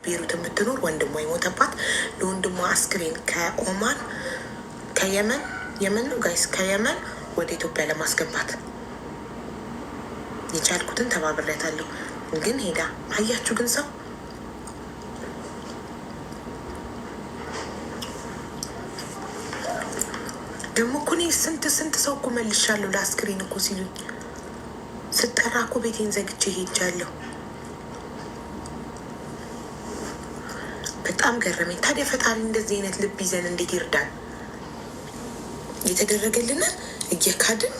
ቤሩት የምትኖር ወንድሟ የሞተባት ለወንድሟ አስክሬን ከኦማን የመን ነው ጋይስ ከየመን ወደ ኢትዮጵያ ለማስገባት የቻልኩትን ተባብሬያታለሁ። ግን ሄዳ አያችሁ። ግን ሰው ደግሞ እኮ እኔ ስንት ሰው እኮ መልሻለሁ ለአስክሬን እኮ ሲሉኝ ስጠራ እኮ ቤቴን ዘግቼ ሄጃለሁ። በጣም ገረመኝ። ታዲያ ፈጣሪ እንደዚህ አይነት ልብ ይዘን እንዴት ይርዳል? የተደረገልንን እየካድን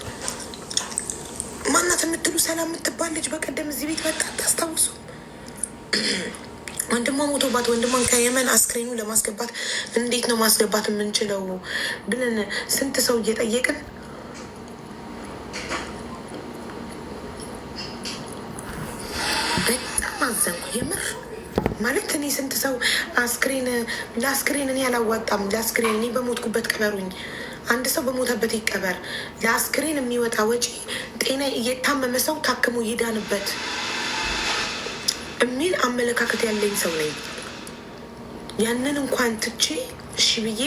ማናት የምትሉ ሰላም የምትባል ልጅ በቀደም እዚህ ቤት መጣ። ታስታውሱ? ወንድሟ ሞቶባት ወንድሟን ከየመን አስክሬኑ ለማስገባት እንዴት ነው ማስገባት የምንችለው ብለን ስንት ሰው እየጠየቅን በጣም አዘንኩ። የምር ማለት እኔ ስንት ሰው ለአስክሬን እኔ አላዋጣም። ለአስክሬን እኔ በሞትኩበት ቅበሩኝ። አንድ ሰው በሞተበት ይቀበር። ለአስክሬን የሚወጣ ወጪ ጤና እየታመመ ሰው ታክሞ ይዳንበት የሚል አመለካከት ያለኝ ሰው ነኝ። ያንን እንኳን ትቼ እሺ ብዬ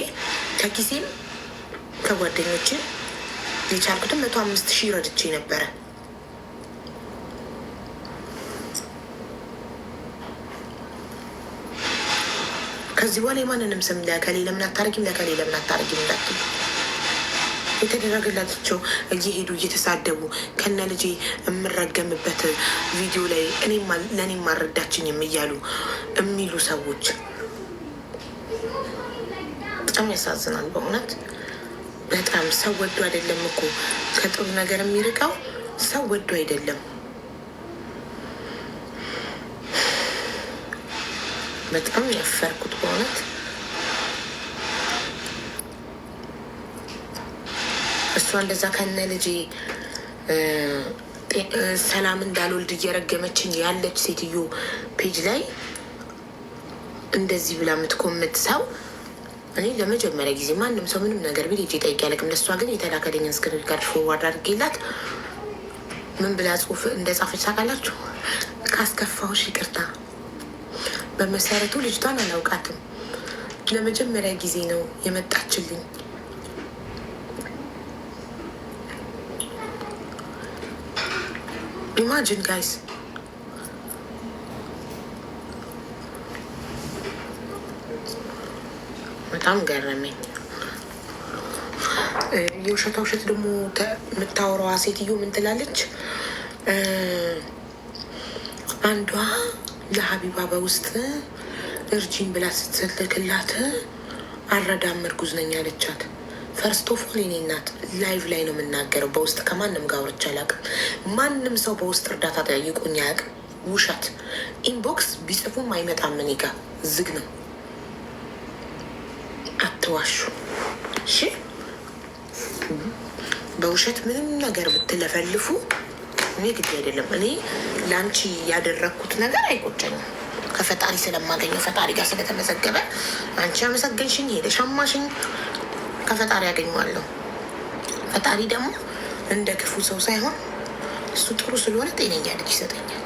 ከጊዜም ከጓደኞቼ የቻልኩትን 105,000 ረድቼ ነበረ። ከዚህ በኋላ የማንንም ስም ለከሌ ለምን አታረጊም ለከሌ ለምን አታረጊም እንዳትሉ። የተደረገላቸው እየሄዱ እየተሳደቡ ከነ ልጄ የምረገምበት ቪዲዮ ላይ ለእኔም ማረዳችኝም እያሉ የሚሉ ሰዎች በጣም ያሳዝናል። በእውነት በጣም ሰው ወዶ አይደለም እኮ ከጥሩ ነገር የሚርቀው ሰው ወዶ አይደለም። በጣም ያፈርኩት በእውነት እሷ እንደዛ ከነ ልጄ ሰላም እንዳልወልድ እየረገመችኝ ያለች ሴትዮ ፔጅ ላይ እንደዚህ ብላ የምትኮምት ሰው እኔ ለመጀመሪያ ጊዜ ማንም ሰው ምንም ነገር ቢል ሄጄ ጠይቄ አላውቅም። ለእሷ ግን የተላከልኝን ስክሪን ጋር ፎርዋርድ አድርጌላት ምን ብላ ጽሁፍ እንደጻፈች ታውቃላችሁ? ካስከፋሁሽ ይቅርታ። በመሰረቱ ልጅቷን አላውቃትም። ለመጀመሪያ ጊዜ ነው የመጣችልኝ። ኢማጂን ጋይስ፣ በጣም ገረመኝ። የውሸታ ውሸት ደግሞ የምታወራዋ ሴትዮ ምን ትላለች? አንዷ ለሀቢባ በውስጥ እርጂን ብላ ስትልክላት አልረዳም እርጉዝ ነኝ አለቻት። ፈርስት ኦፍ ኦል የኔ እናት ላይቭ ላይ ነው የምናገረው። በውስጥ ከማንም ጋር አውርቼ አላውቅም። ማንም ሰው በውስጥ እርዳታ ጠይቆኝ አያውቅም። ውሸት ኢንቦክስ ቢጽፉም አይመጣም። እኔ ጋ ዝግ ነው። አትዋሹ እሺ። በውሸት ምንም ነገር ብትለፈልፉ እኔ ግድ አይደለም። እኔ ለአንቺ ያደረግኩት ነገር አይቆጨኝም። ከፈጣሪ ስለማገኘው ፈጣሪ ጋር ስለተመዘገበ አንቺ አመሰገንሽኝ፣ ሄደሽ አማሽኝ፣ ከፈጣሪ ያገኘዋለሁ። ፈጣሪ ደግሞ እንደ ክፉ ሰው ሳይሆን እሱ ጥሩ ስለሆነ ጤነኛ ልጅ ይሰጠኛል።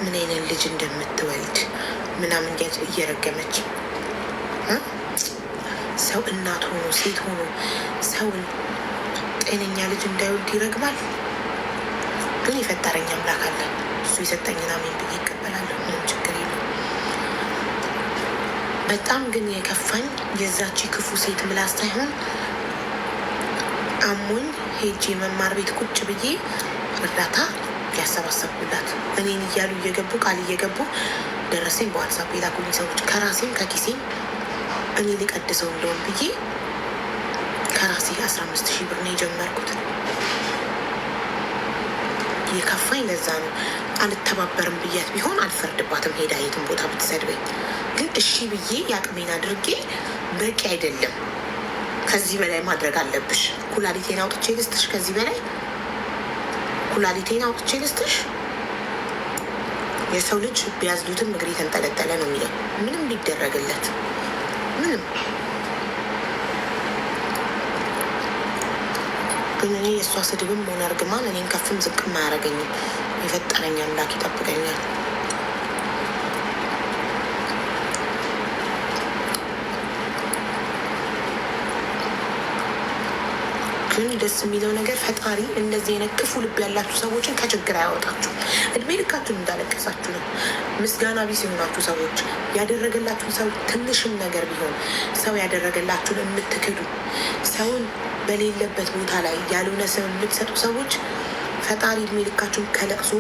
ምን አይነት ልጅ እንደምትወልድ ምናምን እየረገመች ሰው እናት ሆኖ ሴት ሆኖ ሰውን ጤነኛ ልጅ እንዳይወልድ ይረግማል። ግን የፈጠረኝ አምላክ አለ። እሱ የሰጠኝን አሜን ብዬ ይቀበላለሁ። ምንም ችግር የለም። በጣም ግን የከፋኝ የዛቺ ክፉ ሴት ምላስ ሳይሆን አሞኝ ሄጄ መማር ቤት ቁጭ ብዬ እርዳታ ያሰባሰብኩላት እኔን እያሉ እየገቡ ቃል እየገቡ ደረሰኝ በዋትሳፕ የላኩልኝ ሰዎች ከራሴም ከኪሴም እኔ ሊቀድሰው እንደሆን ብዬ ከራሴ 15,000 ብር ነው የጀመርኩት። የከፋኝ ለዛ ነው። አልተባበርም ብያት ቢሆን አልፈርድባትም። ሄዳ የትን ቦታ ብትሰድበኝ ግን እሺ ብዬ የአቅሜን አድርጌ በቂ አይደለም። ከዚህ በላይ ማድረግ አለብሽ። ኩላሊቴን አውጥቼ ልስጥሽ። ከዚህ በላይ ኩላሊቴን አውጥቼ ልስጥሽ። የሰው ልጅ ቢያዝዱትም እግሬ ተንጠለጠለ ነው የሚለው። ምንም ሊደረግለት ምንም። ግን እኔ የእሷ ስድብም ሆነ እርግማን እኔን ከፍም ዝቅም አያደርገኝም። የፈጠረኝ አምላክ ይጠብቀኛል። ግን ደስ የሚለው ነገር ፈጣሪ እንደዚህ አይነት ክፉ ልብ ያላችሁ ሰዎችን ከችግር አያወጣችሁ። እድሜ ልካችሁን እንዳለቀሳችሁ ነው። ምስጋና ቢስ የሆናችሁ ሰዎች ያደረገላችሁን ሰው ትንሽም ነገር ቢሆን ሰው ያደረገላችሁን የምትክዱ ሰውን በሌለበት ቦታ ላይ ያልሆነ ስም የምትሰጡ ሰዎች ፈጣሪ እድሜ ልካችሁን ከለቅሶ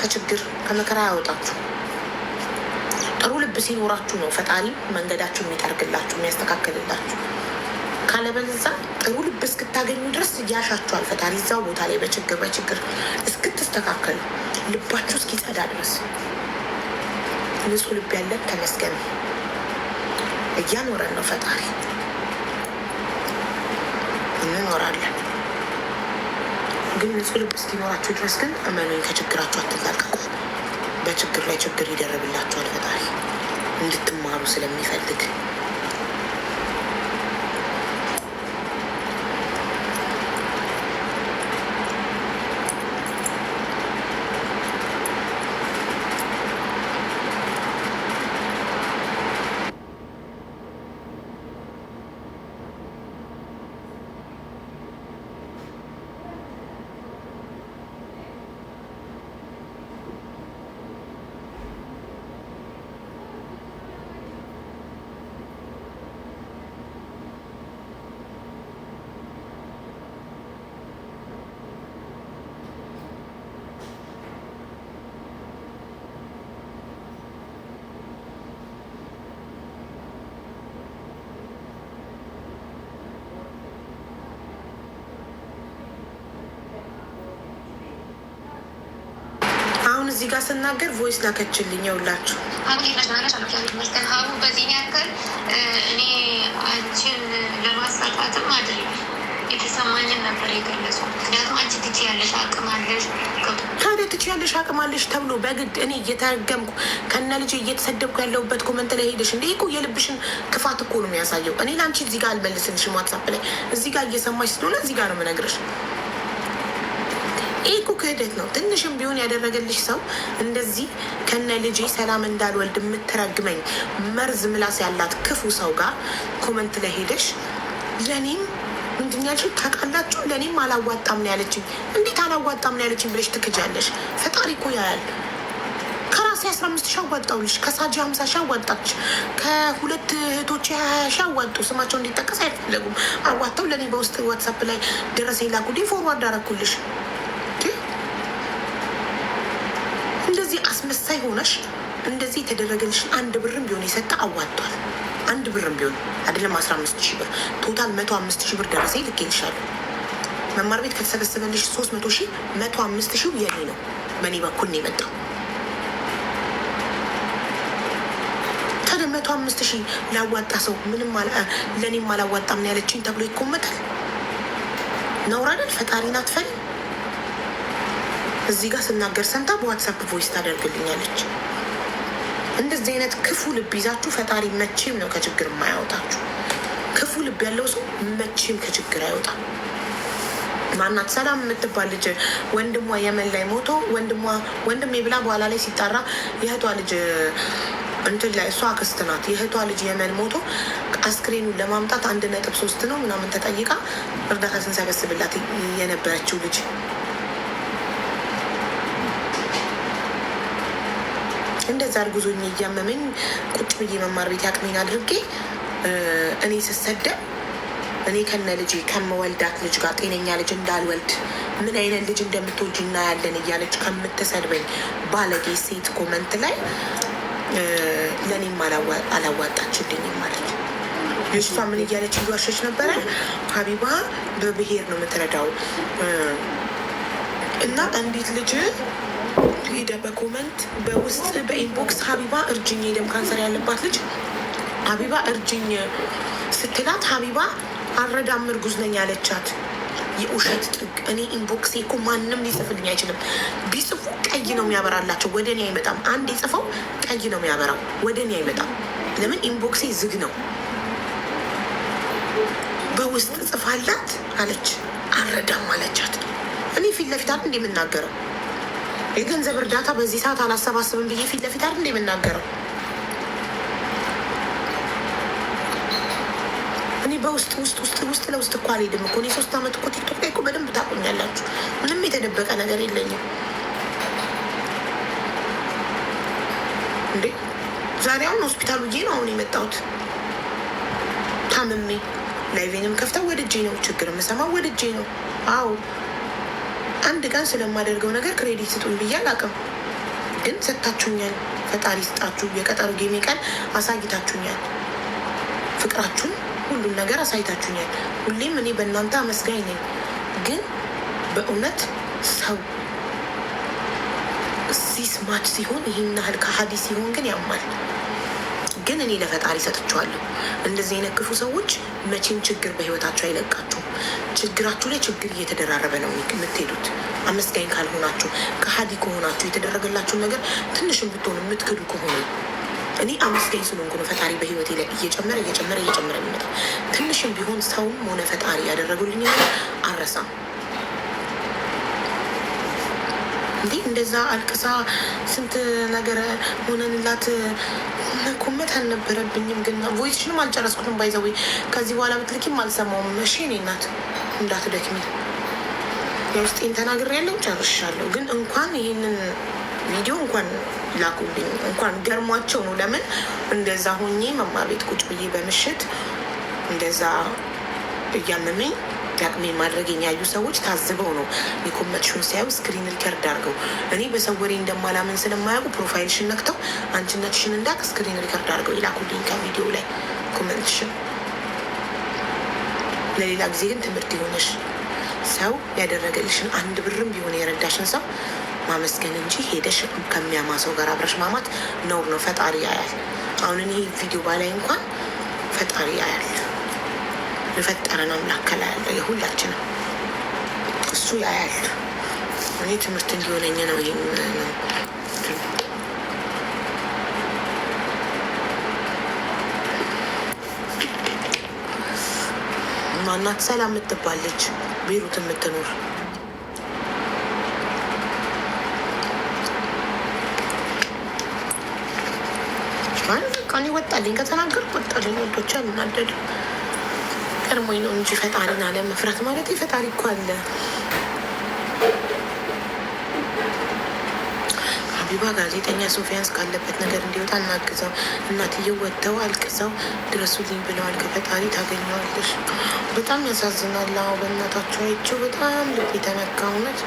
ከችግር ከመከራ አያወጣችሁ። ጥሩ ልብ ሲኖራችሁ ነው ፈጣሪ መንገዳችሁን የሚጠርግላችሁ የሚያስተካክልላችሁ። ካለበለዛ ጥሩ ልብ እስክታገኙ ድረስ ያሻችኋል ፈጣሪ እዛው ቦታ ላይ በችግር እስክትስተካከሉ ልባችሁ እስኪጸዳ ድረስ። ንጹህ ልብ ያለን ተመስገን እያኖረን ነው ፈጣሪ፣ እንኖራለን። ግን ንጹህ ልብ እስኪኖራችሁ ድረስ ግን እመኑኝ ከችግራችሁ አትላቀቁ። በችግር ላይ ችግር ይደረብላችኋል ፈጣሪ እንድትማሩ ስለሚፈልግ። እዚህ ጋር ስናገር ቮይስ ላከችልኝ። የውላችሁ ሀቡ በዚህ ያክል እኔ አንቺን ለማሳካትም አይደለም የተሰማኝን ነበር የገለጹ። ምክንያቱም አንቺ ትችያለሽ፣ አቅም አለሽ። ታዲያ ትችያለሽ፣ አቅም አለሽ ተብሎ በግድ እኔ እየተረገምኩ ከነ ልጅ እየተሰደብኩ ያለሁበት ኮመንት ላይ ሄደሽ እንደ እኮ የልብሽን ክፋት እኮ ነው የሚያሳየው። እኔ ለአንቺ እዚህ ጋር አልመልስልሽም። ዋትሳፕ ላይ እዚህ ጋር እየሰማሽ ስለሆነ እዚህ ጋር ነው የምነግርሽ። ይህ እኮ ክህደት ነው። ትንሽም ቢሆን ያደረገልሽ ሰው እንደዚህ ከነ ልጄ ሰላም እንዳልወልድ የምትረግመኝ መርዝ ምላስ ያላት ክፉ ሰው ጋር ኮመንት ላይ ሄደሽ ለእኔም ምንድን ያልሽው ታውቃላችሁ? ለእኔም አላዋጣም ነው ያለችኝ። እንዴት አላዋጣም ነው ያለችኝ ብለሽ ትክጃለሽ? ፈጣሪ እኮ ያያል። ከራሴ 15 ሺህ አዋጣውልሽ፣ ከሳጂ 50 ሺህ አዋጣች፣ ከሁለት እህቶች 20 ሺህ አዋጡ። ስማቸው እንዲጠቀስ አይፈለጉም። አዋጣው ለእኔ በውስጥ ዋትሳፕ ላይ ደረሰኝ ላኩልኝ፣ ፎርዋርድ አደረኩልሽ። እንደዚህ አስመሳይ ሆነሽ እንደዚህ የተደረገልሽን አንድ ብርም ቢሆን የሰጠ አዋጥቷል። አንድ ብርም ቢሆን አይደለም 15 ሺህ ብር ቶታል 105 ሺህ ብር ደረሰኝ ልኬልሻለሁ። መማር ቤት ከተሰበሰበልሽ 300 ሺህ 105 ሺህ የኔ ነው፣ በእኔ በኩል ነው የመጣው። ታዲያ 105 ሺህ ላዋጣ ሰው ምንም ለእኔም አላዋጣም ነው ያለችኝ ተብሎ ይኮመታል? ነውር አይደል? ፈጣሪን አትፈሪ። እዚህ ጋር ስናገር ሰምታ በዋትሳፕ ቮይስ ታደርግልኛለች። እንደዚህ አይነት ክፉ ልብ ይዛችሁ ፈጣሪ መቼም ነው ከችግር የማያወጣችሁ። ክፉ ልብ ያለው ሰው መቼም ከችግር አይወጣም። ማናት ሰላም የምትባል ልጅ ወንድሟ የመን ላይ ሞቶ ወንድሜ ብላ በኋላ ላይ ሲጣራ የእህቷ ልጅ እንትን ላይ እሷ አክስት ናት። የእህቷ ልጅ የመን ሞቶ አስክሬኑን ለማምጣት 1.3 ነው ምናምን ተጠይቃ እርዳታ ስንሰበስብላት የነበረችው ልጅ እንደዛ እርጉዞኝ እያመመኝ ቁጭ ብዬ መማር ቤት አቅሜን አድርጌ እኔ ስሰደብ እኔ ከነ ልጅ ከመወልዳት ልጅ ጋር ጤነኛ ልጅ እንዳልወልድ ምን አይነት ልጅ እንደምትወልጅ እናያለን እያለች ከምትሰድበኝ ባለጌ ሴት ኮመንት ላይ ለእኔም አላዋጣችልኝም ማለት ነው። ልጅቷ ምን እያለች እየዋሸች ነበረ? ሀቢባ በብሄር ነው የምትረዳው እና አንዲት ልጅ ሄደ በኮመንት በውስጥ በኢንቦክስ ሀቢባ እርጅኝ፣ የደም ካንሰር ያለባት ልጅ ሀቢባ እርጅኝ ስትላት ሀቢባ አልረዳም እርጉዝ ነኝ ያለቻት የውሸት ጥግ። እኔ ኢንቦክሴ እኮ ማንም ሊጽፍልኝ አይችልም። ቢጽፉ ቀይ ነው የሚያበራላቸው፣ ወደ እኔ አይመጣም። አንድ የጽፈው ቀይ ነው የሚያበራው፣ ወደ እኔ አይመጣም። ለምን? ኢንቦክሴ ዝግ ነው። በውስጥ ጽፋላት አለች አልረዳም አለቻት። እኔ ፊት ለፊት አይደል እንደ የምናገረው? የገንዘብ እርዳታ በዚህ ሰዓት አላሰባስብም ብዬ ፊት ለፊት አይደል እንደ የምናገረው? እኔ በውስጥ ውስጥ ለውስጥ እኮ አልሄድም እኮ እኔ 3 ዓመት እኮ ቲክቶክ ላይ እኮ በደንብ ታውቁኛላችሁ። ምንም የተደበቀ ነገር የለኝም እንዴ። ዛሬ አሁን ሆስፒታሉ ነው አሁን የመጣሁት ታምሜ። ላይቬንም ከፍተው ወድጄ ነው፣ ችግር የምሰማው ወድጄ ነው። አዎ አንድ ቀን ስለማደርገው ነገር ክሬዲት ስጡኝ ብዬ አላውቅም፣ ግን ሰጥታችሁኛል። ፈጣሪ ስጣችሁ። የቀጠሮ ጌሜ ቀን አሳይታችሁኛል፣ ፍቅራችሁን ሁሉን ነገር አሳይታችሁኛል። ሁሌም እኔ በእናንተ አመስጋኝ ነኝ። ግን በእውነት ሰው ሲስማች ሲሆን ይህን ያህል ከሀዲ ሲሆን ግን ያማል። ግን እኔ ለፈጣሪ ሰጥቼዋለሁ። እንደዚህ አይነት ክፉ ሰዎች መቼም ችግር በህይወታቸው አይለቃችሁም። ችግራችሁ ላይ ችግር እየተደራረበ ነው የምትሄዱት። አመስጋኝ ካልሆናችሁ፣ ከሀዲ ከሆናችሁ፣ የተደረገላችሁን ነገር ትንሽም ብትሆኑ የምትክዱ ከሆነ እኔ አመስጋኝ ስለሆንኩ ነው ፈጣሪ በህይወቴ ላይ እየጨመረ የሚመጣው። ትንሽም ቢሆን ሰውም ሆነ ፈጣሪ ያደረጉልኝ ነገር አልረሳም። እንዲህ እንደዛ አልቅሳ ስንት ነገር ሆነንላት መኮመት አልነበረብኝም። ግን ቮይስሽንም አልጨረስኩትም። ባይዘዌ ከዚህ በኋላ ብትልኪም አልሰማውም። እሺ እኔ እናት እንዳትደክሚ፣ የውስጤን ተናግሬያለሁ፣ ጨርሻለሁ። ግን እንኳን ይህንን ቪዲዮ እንኳን ላኩልኝ እንኳን ገርሟቸው ነው። ለምን እንደዛ ሆኜ መማ ቤት ቁጭ ብዬ በምሽት እንደዛ እያመመኝ ዳቅሜ ማድረግ ያዩ ሰዎች ታዝበው ነው የኮመትሽን ሲያዩ ስክሪን ሪከርድ አድርገው። እኔ በሰው ወሬ እንደማላምን ስለማያውቁ ፕሮፋይልሽን ነክተው አንቺነትሽን እንዳቅ ስክሪን ሪከርድ አድርገው ይላኩልኝ ከቪዲዮ ላይ ኮመንትሽን። ለሌላ ጊዜ ግን ትምህርት ይሆነሽ። ሰው ያደረገልሽን አንድ ብርም ቢሆን የረዳሽን ሰው ማመስገን እንጂ ሄደሽ ከሚያማ ሰው ጋር አብረሽ ማማት ነውር ነው። ፈጣሪ ያያል። አሁን እኔ ቪዲዮ ባላይ እንኳን ፈጣሪ ያያል። የፈጠረን አምላክ ከላይ ያለ የሁላችንም እሱ ያያል። እኔ ትምህርት እንዲሆነኝ ነው። ይህም ማናት ሰላም የምትባለች ቤሩት የምትኖር ቀን ወጣልኝ። ከተናገርኩ ወጣልኝ። ወዶች አልናደድም። ቀድሞኝ ነው እንጂ ፈጣሪን አለመፍራት ማለት ፈጣሪ እኮ አለ። ሀቢባ ጋዜጠኛ ሶፊያንስ ካለበት ነገር እንዲወጣ እናግዘው። እናትየው ወጥተው አልቅሰው ድረሱልኝ ብለዋል። ከፈጣሪ ታገኘዋለሽ። በጣም ያሳዝናል። አዎ በእናታቸው አይቼው በጣም ልብ የተነካ እውነት።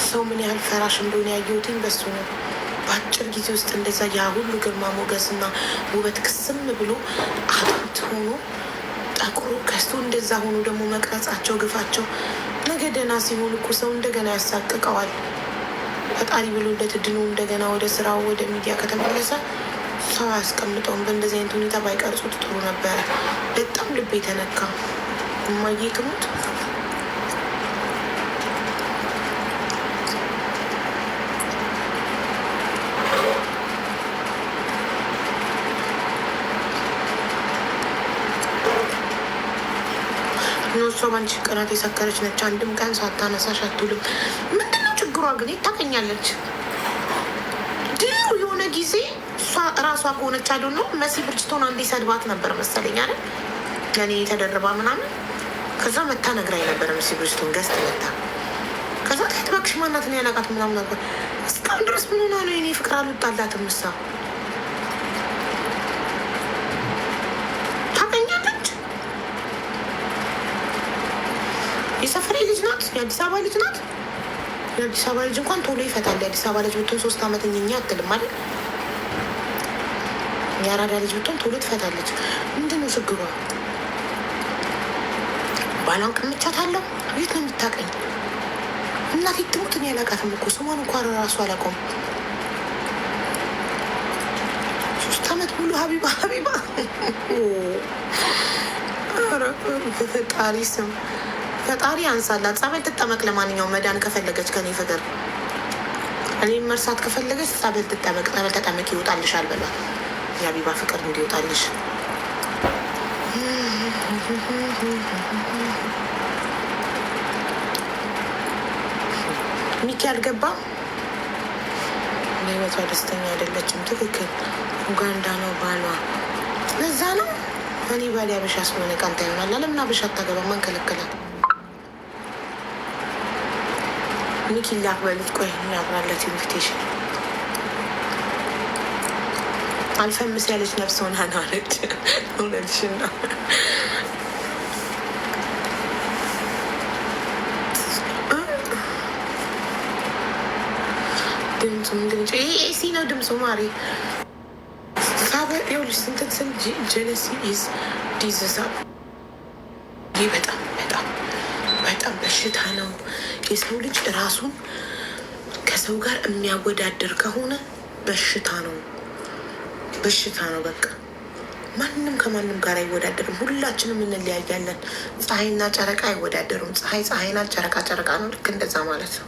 ሰው ምን ያህል ፈራሽ እንደሆነ ያየሁትኝ በሱ ነው። በአጭር ጊዜ ውስጥ እንደዛ ያ ሁሉ ግርማ ሞገስ እና ውበት ክስም ብሎ አጥንት ሆኖ ጠቁሮ ከስቶ እንደዛ ሆኖ ደግሞ መቅረጻቸው ግፋቸው። ነገ ደህና ሲሆን እኮ ሰው እንደገና ያሳቅቀዋል። ፈጣሪ ብሎ እንደትድኑ እንደገና ወደ ስራው ወደ ሚዲያ ከተመለሰ ሰው አያስቀምጠውም። በእንደዚህ አይነት ሁኔታ ባይቀርጹት ጥሩ ነበረ። በጣም ልብ የተነካ እማዬ ትሙት። እሷ ባንቺ ቀናት የሰከረች ነች። አንድም ቀን ሳታነሳሽ አትውልም። ምንድነው ችግሯ ግን? ታገኛለች። ድሮ የሆነ ጊዜ እሷ እራሷ ከሆነች አይደል ነው መሲ ብርጅቶን አንዴ ሰድባት ነበር መሰለኝ አይደል? ለእኔ የተደረባ ምናምን። ከዛ መታ ነግራኝ ነበር መሲ ብርጅቶን ገዝት መታ። ከዛ ትሄድ እባክሽ ማናትን ያላቃት ምናምን ነበር። እስካሁን ድረስ ምን ሆና ነው? የኔ ፍቅር አልወጣላትም። ምሳ የሰፈሬ ልጅ ናት። የአዲስ አበባ ልጅ ናት። የአዲስ አበባ ልጅ እንኳን ቶሎ ይፈታል። የአዲስ አበባ ልጅ ብትሆን 3 ዓመት እኛ አትልም አይደል? የአራዳ ልጅ ብትሆን ቶሎ ትፈታለች። ምንድን ነው ችግሯ? ባሏን ቀምቻታለሁ። የት ነው የምታውቀኝ? እናቴ ትሙት እኔ አላውቃትም እኮ ስሟን እንኳን ራሱ አላውቀውም። 3 ዓመት ሙሉ ሀቢባ ፈጣሪ ስም ፈጣሪ አንሳላት። ጸበል ትጠመቅ። ለማንኛውም መዳን ከፈለገች ከኔ ፍቅር እኔም መርሳት ከፈለገች ጸበል ትጠመቅ። ጸበል ተጠመቅ ይወጣልሻል በሏት። የሀቢባ ፍቅር እንዲወጣልሽ። ሚኪ አልገባም። በህይወቷ ደስተኛ አይደለችም። ትክክል። ኡጋንዳ ነው ባሏ። ለዛ ነው እኔ ባሌ አበሻ ስለሆነ ቀንታ ይሆናል። ለምን አበሻ አታገባ? ማን ከለከላት? ሚኪ ላክበሉት። ቆይ እናብራለት ኢንቪቴሽን አልፈምስ ያለች ነፍስ ሆና ነው አለች። እውነትሽን ነው። ድምፁም ድምፁ ይሄ ኤሲ ነው ድምፁ ማሪ ሳበ ይኸውልሽ ስንትን ስን ጀለሲ ኢዝ ዲዝሳ ይህ በጣም በጣም በጣም በሽታ ነው። የሰው ልጅ ራሱን ከሰው ጋር የሚያወዳደር ከሆነ በሽታ ነው፣ በሽታ ነው። በቃ ማንም ከማንም ጋር አይወዳደርም። ሁላችንም እንለያያለን። ፀሐይና ጨረቃ አይወዳደሩም። ፀሐይ ፀሐይ ናት፣ ጨረቃ ጨረቃ ነው። ልክ እንደዛ ማለት ነው።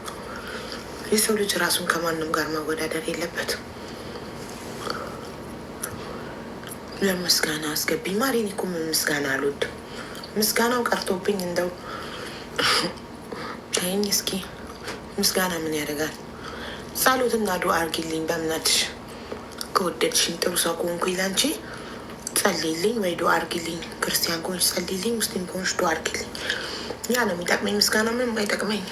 የሰው ልጅ ራሱን ከማንም ጋር ማወዳደር የለበትም። ለምስጋና አስገቢ ማሪን እኮ ምን ምስጋና አልወድም። ምስጋናው ቀርቶብኝ እንደው ተይኝ እስኪ። ምስጋና ምን ያደርጋል? ጸሎትና ዱዓ አርጊልኝ በእምነትሽ። ከወደድሽኝ ጥሩ ሰው ከሆንኩኝ ላንቺ ጸልይልኝ ወይ ዱዓ አርጊልኝ። ክርስቲያን ከሆንሽ ጸልይልኝ፣ ሙስሊም ከሆንሽ ዱዓ አርጊልኝ። ያ ነው የሚጠቅመኝ። ምስጋና ምንም አይጠቅመኝ።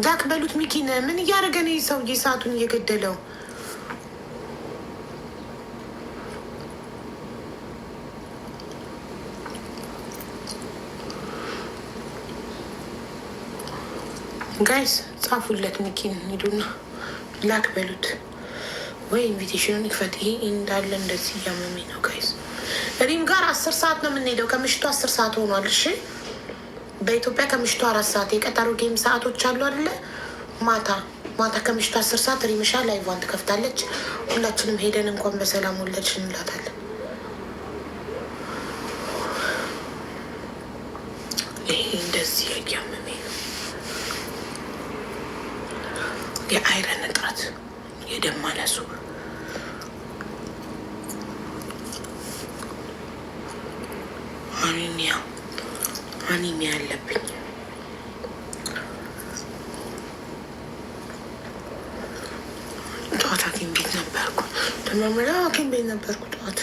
ዳክ በሉት። ሚኪን ምን እያደረገ ነው ሰውዬ? ሰዓቱን እየገደለው ጋይስ ጻፉለት። ሚኪን ሂዱና ላክ በሉት ወይ ኢንቪቴሽኑን ይክፈት። ይሄ እንዳለ እንደዚህ እያመመኝ ነው ጋይስ። ሪም ጋር 10 ሰዓት ነው የምንሄደው። ከምሽቱ 10 ሰዓት ሆኗል። እሺ በኢትዮጵያ ከምሽቱ 4 ሰዓት የቀጠሮ ጌም ሰዓቶች አሉ አይደለ? ማታ ማታ ከምሽቱ 10 ሰዓት ሪምሻ ላይቫን ትከፍታለች። ሁላችንም ሄደን እንኳን በሰላም ወለድሽ እንላታለን። ይሄ እንደዚህ እያመመኝ ነው። የአይረን እጥረት፣ የደም ማነሱ፣ አኒሚያ ያለብኝ። ጠዋት ሐኪም ቤት ነበርኩ። ተመርምራ ሐኪም ቤት ነበርኩ ጠዋት።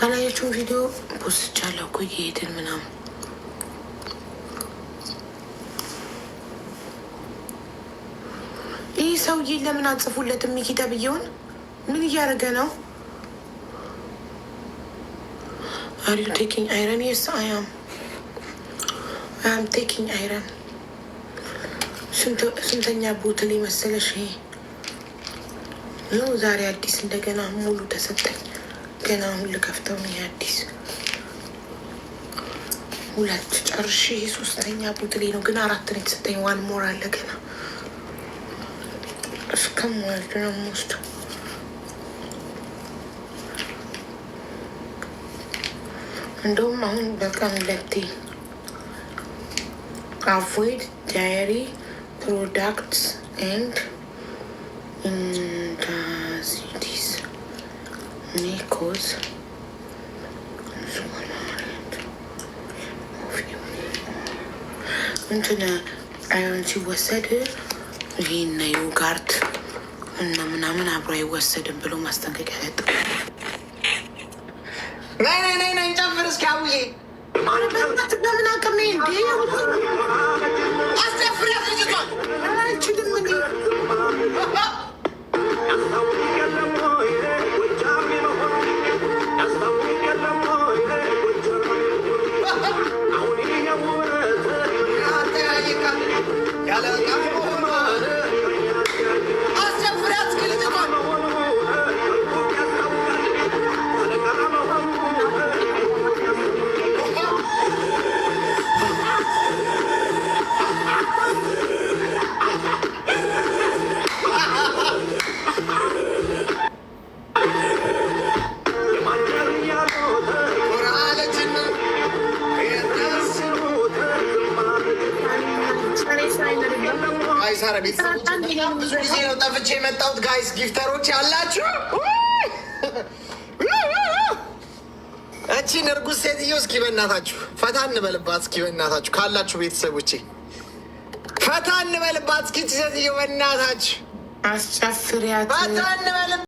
አላያችሁም? ቪዲዮ ፖስቻለሁ እኮ እየሄድን ምናምን። ይህ ሰውዬ ለምን አጽፉለትም? ሚኪ ተብዬውን ምን እያደረገ ነው? Are you taking iron? Yes, I am. I am taking iron. ስንተኛ ቦትል መሰለሽ? ነው ዛሬ አዲስ እንደገና ሙሉ ተሰጠኝ። ገና አሁን ልከፍተው ነው አዲስ 2 ጨርሼ 3ኛ ቦትሌ ነው፣ ግን 4 ነው የተሰጠኝ። 1 ሞር አለ ገና እስከምወልድ ነው የምወስደው። እንደውም አሁን በቀን 2 አቮይድ ዳየሪ ፕሮዳክትስ ኤንድ ኢንዳዚቲስ ሜኮዝ እንትን አይሆን ሲወሰድ ይሄና ዮጋርት እና ምናምን አብሮ አይወሰድም ብሎ ማስጠንቀቂያ ሰጠ። ናይ ጨፍር እስኪ አቡዬ በምን አቅሜ እንዲ አስጨፍሪያት ልጅቷን አንችልም እንዲ ብዙ ጊዜ ነው ጠፍቼ የመጣሁት። ጋይስ ጊፍተሮች ያላችሁ እቺ ይቺን እርጉዝ ሴትዮ እስኪ በእናታችሁ ፈታ እንበልባት። እስኪ በእናታችሁ ካላችሁ ቤተሰቦቼ ፈታ እንበልባት። እስኪ ሴትዮ በእናታችሁ አስጨፍሪያት። ፈታ እንበልባት።